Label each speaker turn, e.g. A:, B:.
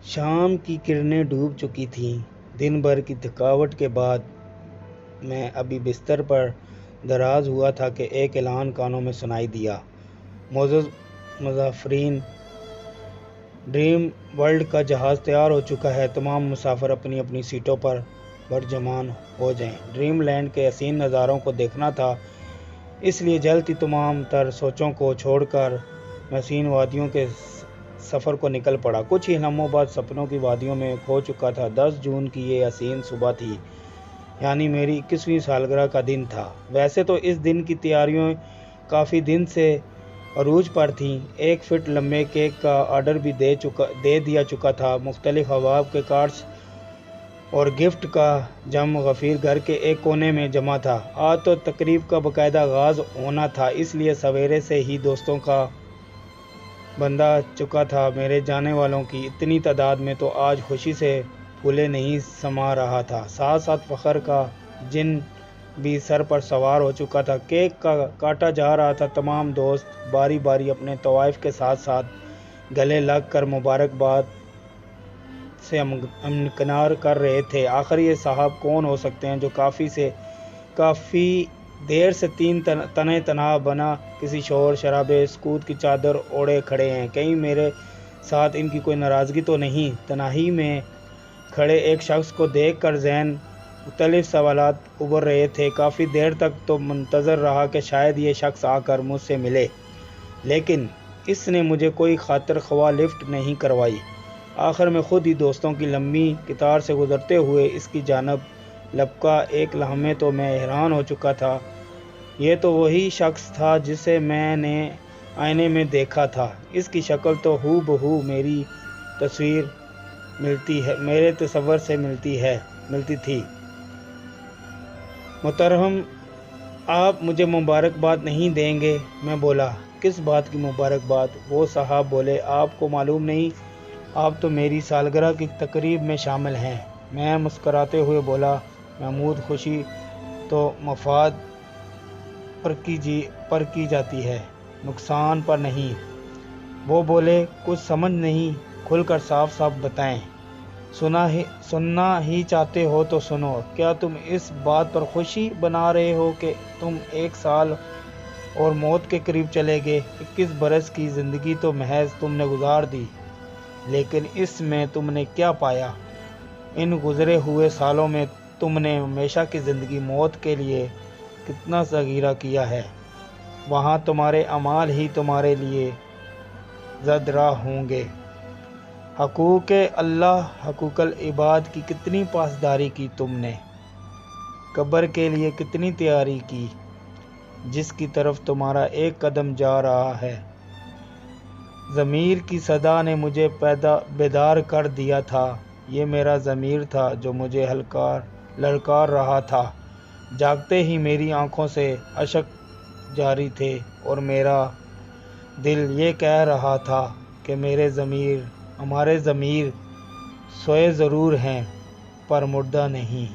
A: شام کی کرنیں ڈوب چکی تھیں۔ دن بھر کی تھکاوٹ کے بعد میں ابھی بستر پر دراز ہوا تھا کہ ایک اعلان کانوں میں سنائی دیا۔ معزز مسافرین، ڈریم ورلڈ کا جہاز تیار ہو چکا ہے، تمام مسافر اپنی اپنی سیٹوں پر برجمان ہو جائیں۔ ڈریم لینڈ کے حسین نظاروں کو دیکھنا تھا، اس لیے جلد ہی تمام تر سوچوں کو چھوڑ کر میں حسین وادیوں کے سفر کو نکل پڑا۔ کچھ ہی لمحوں بعد سپنوں کی وادیوں میں کھو چکا تھا۔ 10 جون کی یہ حسین صبح تھی، یعنی میری 21ویں سالگرہ کا دن تھا۔ ویسے تو اس دن کی تیاریاں کافی دن سے عروج پر تھیں۔ 1 فٹ لمبے کیک کا آرڈر بھی دے دیا چکا تھا۔ مختلف اباب کے کارڈز اور گفٹ کا جم غفیر گھر کے ایک کونے میں جمع تھا۔ آج تو تقریب کا باقاعدہ آغاز ہونا تھا، اس لیے سویرے سے ہی دوستوں کا بندہ چکا تھا۔ میرے جانے والوں کی اتنی تعداد میں تو آج خوشی سے پھولے نہیں سما رہا تھا، ساتھ ساتھ فخر کا جن بھی سر پر سوار ہو چکا تھا۔ کیک کاٹا جا رہا تھا، تمام دوست باری باری اپنے طوائف کے ساتھ ساتھ گلے لگ کر مبارکباد سے امکنار کر رہے تھے۔ آخر یہ صاحب کون ہو سکتے ہیں جو کافی دیر سے تنہ تنہا بنا کسی شور شرابے سکوت کی چادر اوڑھے کھڑے ہیں؟ کہیں میرے ساتھ ان کی کوئی ناراضگی تو نہیں؟ تنہائی میں کھڑے ایک شخص کو دیکھ کر ذہن مختلف سوالات ابھر رہے تھے۔ کافی دیر تک تو منتظر رہا کہ شاید یہ شخص آ کر مجھ سے ملے، لیکن اس نے مجھے کوئی خاطر خواہ لفٹ نہیں کروائی۔ آخر میں خود ہی دوستوں کی لمبی قطار سے گزرتے ہوئے اس کی جانب لپکا۔ ایک لمحے تو میں حیران ہو چکا تھا، یہ تو وہی شخص تھا جسے میں نے آئینے میں دیکھا تھا۔ اس کی شکل تو ہو بہو میرے تصور سے ملتی تھی۔ محترم، آپ مجھے مبارکباد نہیں دیں گے؟ میں بولا۔ کس بات کی مبارکباد؟ وہ صاحب بولے۔ آپ کو معلوم نہیں؟ آپ تو میری سالگرہ کی تقریب میں شامل ہیں۔ میں مسکراتے ہوئے بولا، محمود، خوشی تو مفاد پر کی جاتی ہے، نقصان پر نہیں۔ وہ بولے، کچھ سمجھ نہیں، کھل کر صاف صاف بتائیں۔ سننا ہی چاہتے ہو تو سنو۔ کیا تم اس بات پر خوشی بنا رہے ہو کہ تم 1 سال اور موت کے قریب چلے گئے؟ 21 برس کی زندگی تو محض تم نے گزار دی، لیکن اس میں تم نے کیا پایا؟ ان گزرے ہوئے سالوں میں تم نے ہمیشہ کی زندگی موت کے لیے کتنا ذخیرہ کیا ہے؟ وہاں تمہارے اعمال ہی تمہارے لیے زاد راہ ہوں گے۔ حقوق اللہ، حقوق العباد کی کتنی پاسداری کی تم نے؟ قبر کے لیے کتنی تیاری کی، جس کی طرف تمہارا ایک قدم جا رہا ہے؟ ضمیر کی صدا نے مجھے بیدار کر دیا تھا۔ یہ میرا ضمیر تھا جو مجھے للکار رہا تھا۔ جاگتے ہی میری آنکھوں سے اشک جاری تھے اور میرا دل یہ کہہ رہا تھا کہ ہمارے ضمیر سوئے ضرور ہیں پر مردہ نہیں۔